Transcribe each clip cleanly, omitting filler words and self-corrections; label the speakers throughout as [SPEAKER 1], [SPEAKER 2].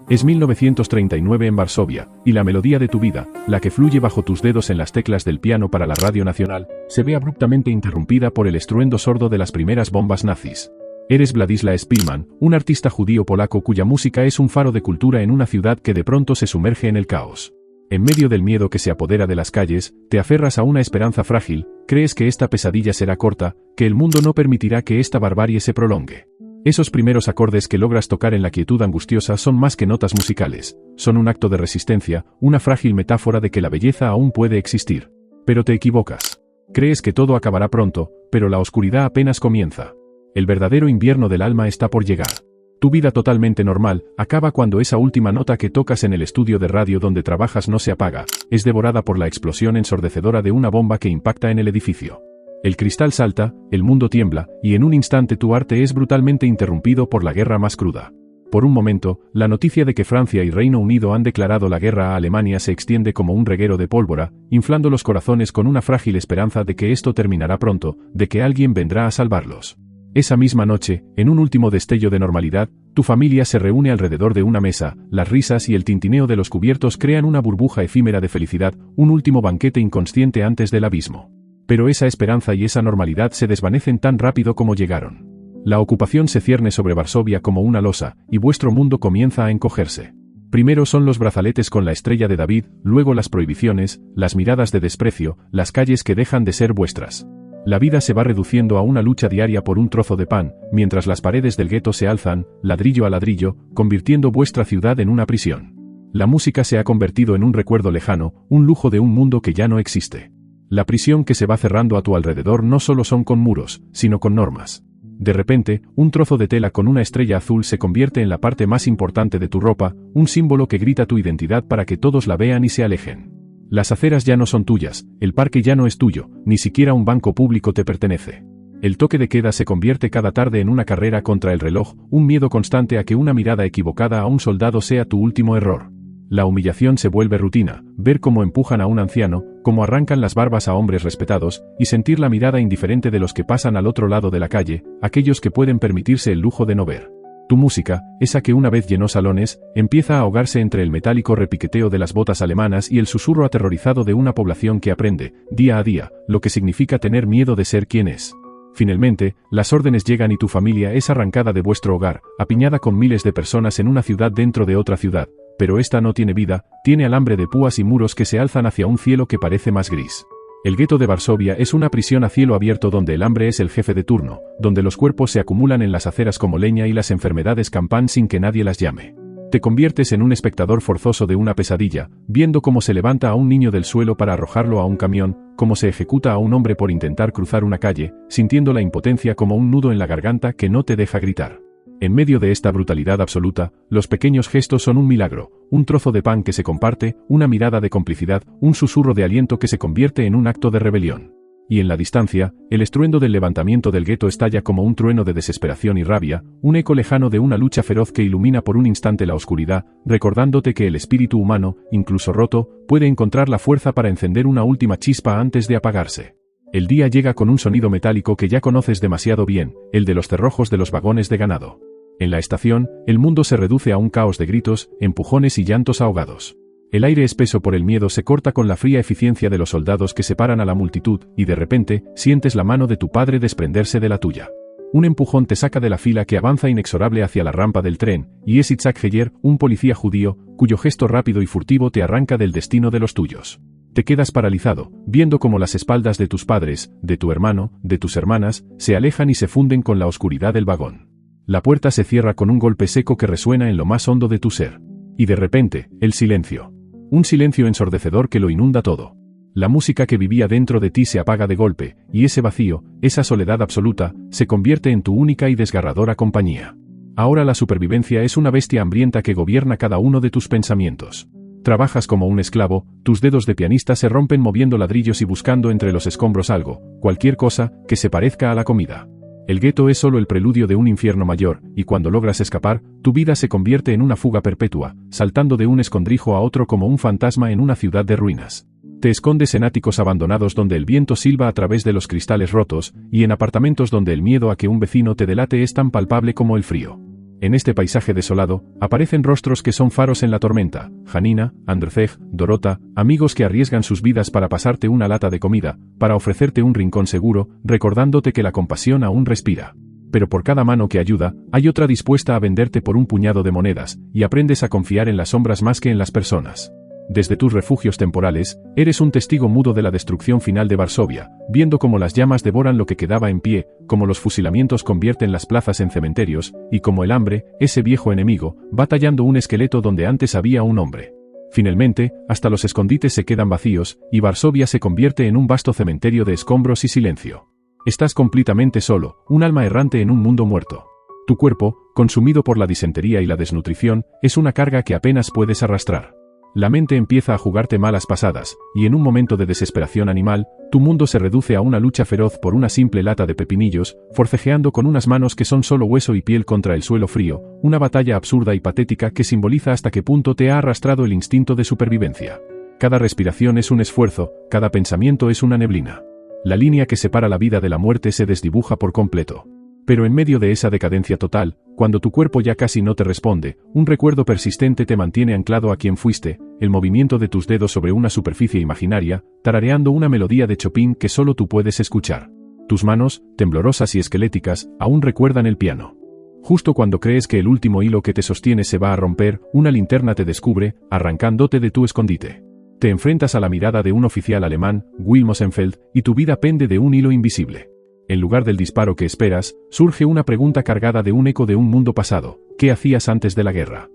[SPEAKER 1] Es 1939 en Varsovia, y la melodía de tu vida, la que fluye bajo tus dedos en las teclas del piano para la radio nacional, se ve abruptamente interrumpida por el estruendo sordo de las primeras bombas nazis. Eres Władysław Szpilman, un artista judío polaco cuya música es un faro de cultura en una ciudad que de pronto se sumerge en el caos. En medio del miedo que se apodera de las calles, te aferras a una esperanza frágil, crees que esta pesadilla será corta, que el mundo no permitirá que esta barbarie se prolongue. Esos primeros acordes que logras tocar en la quietud angustiosa son más que notas musicales, son un acto de resistencia, una frágil metáfora de que la belleza aún puede existir. Pero te equivocas. Crees que todo acabará pronto, pero la oscuridad apenas comienza. El verdadero invierno del alma está por llegar. Tu vida totalmente normal acaba cuando esa última nota que tocas en el estudio de radio donde trabajas no se apaga, es devorada por la explosión ensordecedora de una bomba que impacta en el edificio. El cristal salta, el mundo tiembla, y en un instante tu arte es brutalmente interrumpido por la guerra más cruda. Por un momento, la noticia de que Francia y Reino Unido han declarado la guerra a Alemania se extiende como un reguero de pólvora, inflando los corazones con una frágil esperanza de que esto terminará pronto, de que alguien vendrá a salvarlos. Esa misma noche, en un último destello de normalidad, tu familia se reúne alrededor de una mesa, las risas y el tintineo de los cubiertos crean una burbuja efímera de felicidad, un último banquete inconsciente antes del abismo. Pero esa esperanza y esa normalidad se desvanecen tan rápido como llegaron. La ocupación se cierne sobre Varsovia como una losa, y vuestro mundo comienza a encogerse. Primero son los brazaletes con la estrella de David, luego las prohibiciones, las miradas de desprecio, las calles que dejan de ser vuestras. La vida se va reduciendo a una lucha diaria por un trozo de pan, mientras las paredes del gueto se alzan, ladrillo a ladrillo, convirtiendo vuestra ciudad en una prisión. La música se ha convertido en un recuerdo lejano, un lujo de un mundo que ya no existe. La prisión que se va cerrando a tu alrededor no solo son con muros, sino con normas. De repente, un trozo de tela con una estrella azul se convierte en la parte más importante de tu ropa, un símbolo que grita tu identidad para que todos la vean y se alejen. Las aceras ya no son tuyas, el parque ya no es tuyo, ni siquiera un banco público te pertenece. El toque de queda se convierte cada tarde en una carrera contra el reloj, un miedo constante a que una mirada equivocada a un soldado sea tu último error. La humillación se vuelve rutina, ver cómo empujan a un anciano, cómo arrancan las barbas a hombres respetados, y sentir la mirada indiferente de los que pasan al otro lado de la calle, aquellos que pueden permitirse el lujo de no ver. Tu música, esa que una vez llenó salones, empieza a ahogarse entre el metálico repiqueteo de las botas alemanas y el susurro aterrorizado de una población que aprende, día a día, lo que significa tener miedo de ser quien es. Finalmente, las órdenes llegan y tu familia es arrancada de vuestro hogar, apiñada con miles de personas en una ciudad dentro de otra ciudad. Pero esta no tiene vida, tiene alambre de púas y muros que se alzan hacia un cielo que parece más gris. El gueto de Varsovia es una prisión a cielo abierto donde el hambre es el jefe de turno, donde los cuerpos se acumulan en las aceras como leña y las enfermedades campan sin que nadie las llame. Te conviertes en un espectador forzoso de una pesadilla, viendo cómo se levanta a un niño del suelo para arrojarlo a un camión, cómo se ejecuta a un hombre por intentar cruzar una calle, sintiendo la impotencia como un nudo en la garganta que no te deja gritar. En medio de esta brutalidad absoluta, los pequeños gestos son un milagro, un trozo de pan que se comparte, una mirada de complicidad, un susurro de aliento que se convierte en un acto de rebelión. Y en la distancia, el estruendo del levantamiento del gueto estalla como un trueno de desesperación y rabia, un eco lejano de una lucha feroz que ilumina por un instante la oscuridad, recordándote que el espíritu humano, incluso roto, puede encontrar la fuerza para encender una última chispa antes de apagarse. El día llega con un sonido metálico que ya conoces demasiado bien, el de los cerrojos de los vagones de ganado. En la estación, el mundo se reduce a un caos de gritos, empujones y llantos ahogados. El aire espeso por el miedo se corta con la fría eficiencia de los soldados que separan a la multitud, y de repente, sientes la mano de tu padre desprenderse de la tuya. Un empujón te saca de la fila que avanza inexorable hacia la rampa del tren, y es Itzhak Heyer, un policía judío, cuyo gesto rápido y furtivo te arranca del destino de los tuyos. Te quedas paralizado, viendo cómo las espaldas de tus padres, de tu hermano, de tus hermanas, se alejan y se funden con la oscuridad del vagón. La puerta se cierra con un golpe seco que resuena en lo más hondo de tu ser. Y de repente, el silencio. Un silencio ensordecedor que lo inunda todo. La música que vivía dentro de ti se apaga de golpe, y ese vacío, esa soledad absoluta, se convierte en tu única y desgarradora compañía. Ahora la supervivencia es una bestia hambrienta que gobierna cada uno de tus pensamientos. Trabajas como un esclavo, tus dedos de pianista se rompen moviendo ladrillos y buscando entre los escombros algo, cualquier cosa, que se parezca a la comida. El gueto es solo el preludio de un infierno mayor, y cuando logras escapar, tu vida se convierte en una fuga perpetua, saltando de un escondrijo a otro como un fantasma en una ciudad de ruinas. Te escondes en áticos abandonados donde el viento silba a través de los cristales rotos, y en apartamentos donde el miedo a que un vecino te delate es tan palpable como el frío. En este paisaje desolado, aparecen rostros que son faros en la tormenta: Janina, Andrzej, Dorota, amigos que arriesgan sus vidas para pasarte una lata de comida, para ofrecerte un rincón seguro, recordándote que la compasión aún respira. Pero por cada mano que ayuda, hay otra dispuesta a venderte por un puñado de monedas, y aprendes a confiar en las sombras más que en las personas. Desde tus refugios temporales, eres un testigo mudo de la destrucción final de Varsovia, viendo cómo las llamas devoran lo que quedaba en pie, cómo los fusilamientos convierten las plazas en cementerios, y cómo el hambre, ese viejo enemigo, va tallando un esqueleto donde antes había un hombre. Finalmente, hasta los escondites se quedan vacíos, y Varsovia se convierte en un vasto cementerio de escombros y silencio. Estás completamente solo, un alma errante en un mundo muerto. Tu cuerpo, consumido por la disentería y la desnutrición, es una carga que apenas puedes arrastrar. La mente empieza a jugarte malas pasadas, y en un momento de desesperación animal, tu mundo se reduce a una lucha feroz por una simple lata de pepinillos, forcejeando con unas manos que son solo hueso y piel contra el suelo frío, una batalla absurda y patética que simboliza hasta qué punto te ha arrastrado el instinto de supervivencia. Cada respiración es un esfuerzo, cada pensamiento es una neblina. La línea que separa la vida de la muerte se desdibuja por completo. Pero en medio de esa decadencia total, cuando tu cuerpo ya casi no te responde, un recuerdo persistente te mantiene anclado a quien fuiste, el movimiento de tus dedos sobre una superficie imaginaria, tarareando una melodía de Chopin que solo tú puedes escuchar. Tus manos, temblorosas y esqueléticas, aún recuerdan el piano. Justo cuando crees que el último hilo que te sostiene se va a romper, una linterna te descubre, arrancándote de tu escondite. Te enfrentas a la mirada de un oficial alemán, Will Mosenfeld, y tu vida pende de un hilo invisible. En lugar del disparo que esperas, surge una pregunta cargada de un eco de un mundo pasado: ¿qué hacías antes de la guerra?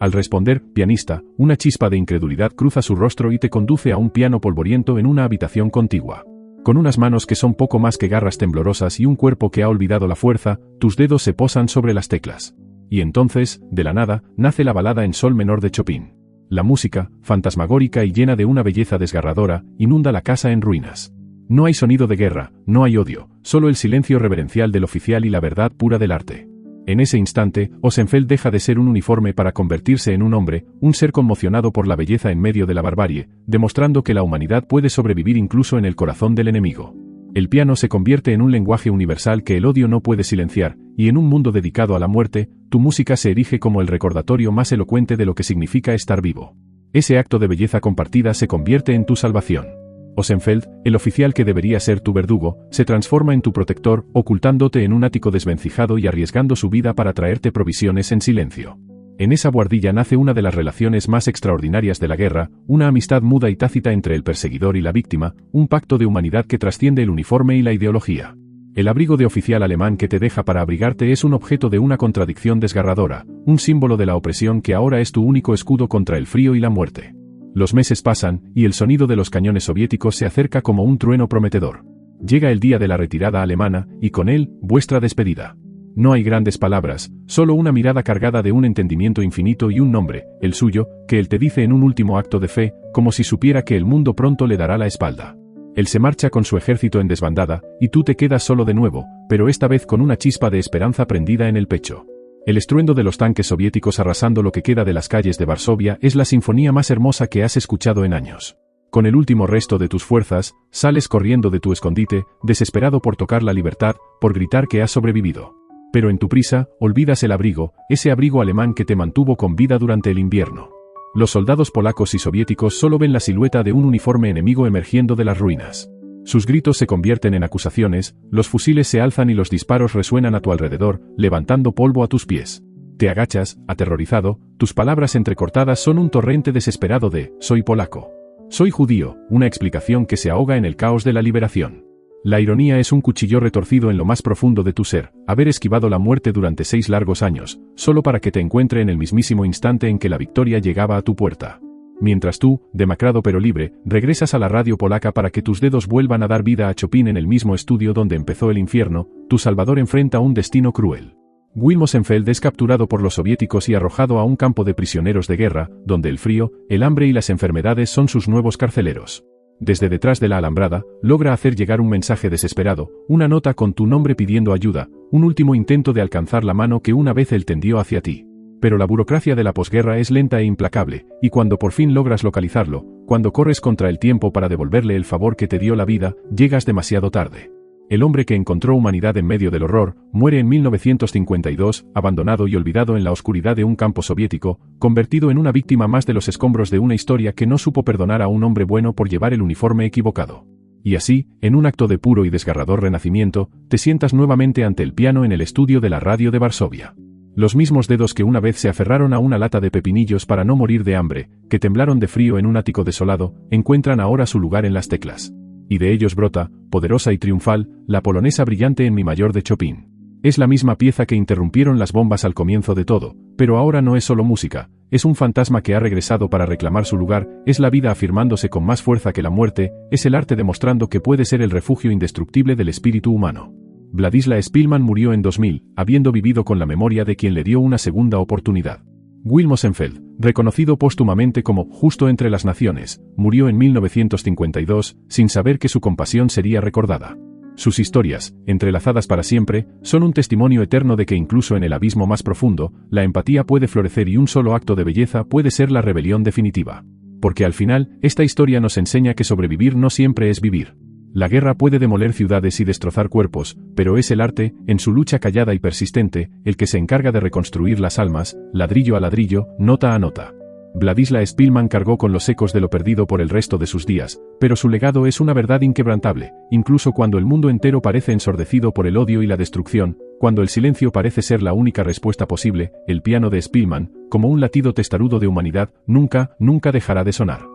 [SPEAKER 1] Al responder, pianista, una chispa de incredulidad cruza su rostro y te conduce a un piano polvoriento en una habitación contigua. Con unas manos que son poco más que garras temblorosas y un cuerpo que ha olvidado la fuerza, tus dedos se posan sobre las teclas. Y entonces, de la nada, nace la balada en sol menor de Chopin. La música, fantasmagórica y llena de una belleza desgarradora, inunda la casa en ruinas. No hay sonido de guerra, no hay odio, solo el silencio reverencial del oficial y la verdad pura del arte. En ese instante, Osenfeld deja de ser un uniforme para convertirse en un hombre, un ser conmocionado por la belleza en medio de la barbarie, demostrando que la humanidad puede sobrevivir incluso en el corazón del enemigo. El piano se convierte en un lenguaje universal que el odio no puede silenciar, y en un mundo dedicado a la muerte, tu música se erige como el recordatorio más elocuente de lo que significa estar vivo. Ese acto de belleza compartida se convierte en tu salvación. Osenfeld, el oficial que debería ser tu verdugo, se transforma en tu protector, ocultándote en un ático desvencijado y arriesgando su vida para traerte provisiones en silencio. En esa buhardilla nace una de las relaciones más extraordinarias de la guerra, una amistad muda y tácita entre el perseguidor y la víctima, un pacto de humanidad que trasciende el uniforme y la ideología. El abrigo de oficial alemán que te deja para abrigarte es un objeto de una contradicción desgarradora, un símbolo de la opresión que ahora es tu único escudo contra el frío y la muerte. Los meses pasan, y el sonido de los cañones soviéticos se acerca como un trueno prometedor. Llega el día de la retirada alemana, y con él, vuestra despedida. No hay grandes palabras, solo una mirada cargada de un entendimiento infinito y un nombre, el suyo, que él te dice en un último acto de fe, como si supiera que el mundo pronto le dará la espalda. Él se marcha con su ejército en desbandada, y tú te quedas solo de nuevo, pero esta vez con una chispa de esperanza prendida en el pecho. El estruendo de los tanques soviéticos arrasando lo que queda de las calles de Varsovia es la sinfonía más hermosa que has escuchado en años. Con el último resto de tus fuerzas, sales corriendo de tu escondite, desesperado por tocar la libertad, por gritar que has sobrevivido. Pero en tu prisa, olvidas el abrigo, ese abrigo alemán que te mantuvo con vida durante el invierno. Los soldados polacos y soviéticos solo ven la silueta de un uniforme enemigo emergiendo de las ruinas. Sus gritos se convierten en acusaciones, los fusiles se alzan y los disparos resuenan a tu alrededor, levantando polvo a tus pies. Te agachas, aterrorizado, tus palabras entrecortadas son un torrente desesperado de «soy polaco». «Soy judío», una explicación que se ahoga en el caos de la liberación. La ironía es un cuchillo retorcido en lo más profundo de tu ser, haber esquivado la muerte durante 6 largos años, solo para que te encuentre en el mismísimo instante en que la victoria llegaba a tu puerta. Mientras tú, demacrado pero libre, regresas a la radio polaca para que tus dedos vuelvan a dar vida a Chopin en el mismo estudio donde empezó el infierno, tu salvador enfrenta un destino cruel. Will Mosenfeld es capturado por los soviéticos y arrojado a un campo de prisioneros de guerra, donde el frío, el hambre y las enfermedades son sus nuevos carceleros. Desde detrás de la alambrada, logra hacer llegar un mensaje desesperado, una nota con tu nombre pidiendo ayuda, un último intento de alcanzar la mano que una vez él tendió hacia ti. Pero la burocracia de la posguerra es lenta e implacable, y cuando por fin logras localizarlo, cuando corres contra el tiempo para devolverle el favor que te dio la vida, llegas demasiado tarde. El hombre que encontró humanidad en medio del horror, muere en 1952, abandonado y olvidado en la oscuridad de un campo soviético, convertido en una víctima más de los escombros de una historia que no supo perdonar a un hombre bueno por llevar el uniforme equivocado. Y así, en un acto de puro y desgarrador renacimiento, te sientas nuevamente ante el piano en el estudio de la radio de Varsovia. Los mismos dedos que una vez se aferraron a una lata de pepinillos para no morir de hambre, que temblaron de frío en un ático desolado, encuentran ahora su lugar en las teclas. Y de ellos brota, poderosa y triunfal, la polonesa brillante en mi mayor de Chopin. Es la misma pieza que interrumpieron las bombas al comienzo de todo, pero ahora no es solo música, es un fantasma que ha regresado para reclamar su lugar, es la vida afirmándose con más fuerza que la muerte, es el arte demostrando que puede ser el refugio indestructible del espíritu humano. Władysław Szpilman murió en 2000, habiendo vivido con la memoria de quien le dio una segunda oportunidad. Will Mosenfeld, reconocido póstumamente como Justo entre las Naciones, murió en 1952, sin saber que su compasión sería recordada. Sus historias, entrelazadas para siempre, son un testimonio eterno de que incluso en el abismo más profundo, la empatía puede florecer y un solo acto de belleza puede ser la rebelión definitiva. Porque al final, esta historia nos enseña que sobrevivir no siempre es vivir. La guerra puede demoler ciudades y destrozar cuerpos, pero es el arte, en su lucha callada y persistente, el que se encarga de reconstruir las almas, ladrillo a ladrillo, nota a nota. Władysław Szpilman cargó con los ecos de lo perdido por el resto de sus días, pero su legado es una verdad inquebrantable, incluso cuando el mundo entero parece ensordecido por el odio y la destrucción, cuando el silencio parece ser la única respuesta posible, el piano de Szpilman, como un latido testarudo de humanidad, nunca dejará de sonar.